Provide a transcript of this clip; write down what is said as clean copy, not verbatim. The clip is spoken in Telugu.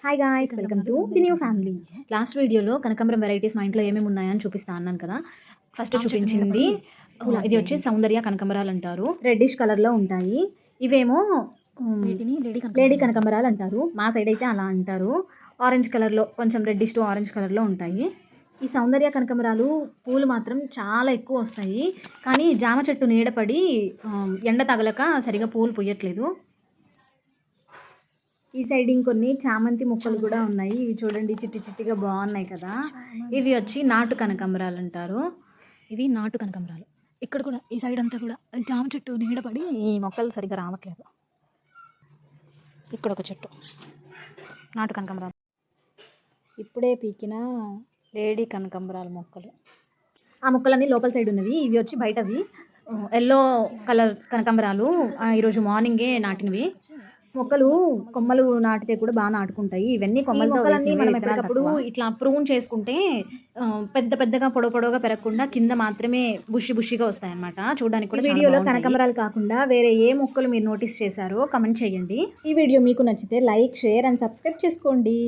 Hi guys, welcome to the new family. Last వీడియోలో కనకాంబరం వెరైటీస్ మా ఇంట్లో ఏమేమి ఉన్నాయని చూపిస్తా అన్నాను కదా. ఫస్ట్ చూపించింది ఇది వచ్చి సౌందర్య కనకాంబరాలు అంటారు. రెడ్డిష్ కలర్లో ఉంటాయి. ఇవేమో లేడీ కనకాంబరాలు అంటారు. మా సైడ్ అయితే అలా అంటారు. ఆరెంజ్ కలర్లో, కొంచెం రెడ్డిష్ టు ఆరెంజ్ కలర్లో ఉంటాయి. ఈ సౌందర్య కనకాంబరాలు పూలు మాత్రం చాలా ఎక్కువ వస్తాయి. కానీ జామ చెట్టు నీడపడి ఎండ తగలక సరిగా పూలు పూయట్లేదు. ఈ సైడ్ ఇంకొన్ని చామంతి మొక్కలు కూడా ఉన్నాయి. ఇవి చూడండి, చిట్టి చిట్టిగా బాగున్నాయి కదా. ఇవి వచ్చి నాటు కనకాంబరాలు అంటారు. ఇవి నాటు కనకాంబరాలు. ఇక్కడ కూడా ఈ సైడ్ అంతా కూడా జామ చెట్టు నీడపడి ఈ మొక్కలు సరిగ్గా రావట్లేదు. ఇక్కడ ఒక చెట్టు నాటు కనకాంబరాలు, ఇప్పుడే పీకిన లేడీ కనకాంబరాల మొక్కలు. ఆ మొక్కలన్నీ లోపల సైడ్ ఉన్నవి. ఇవి వచ్చి బయటవి ఎల్లో కలర్ కనకాంబరాలు. ఈరోజు మార్నింగే నాటినవి మొక్కలు. కొమ్మలు నాటితే కూడా బాగా నాటుకుంటాయి. ఇవన్నీ కొమ్మలతో మనం ఎప్పటికప్పుడు ఇట్లా ప్రూన్ చేసుకుంటే పెద్ద పెద్దగా పొడవుగా పెరగకుండా కింద మాత్రమే బుషిగా వస్తాయి అన్నమాట. చూడడానికి కూడా వీడియోలో కనకాంబరాలు కాకుండా వేరే ఏ మొక్కలు మీరు నోటీస్ చేశారో కమెంట్ చేయండి. ఈ వీడియో మీకు నచ్చితే లైక్, షేర్ అండ్ సబ్స్క్రైబ్ చేసుకోండి.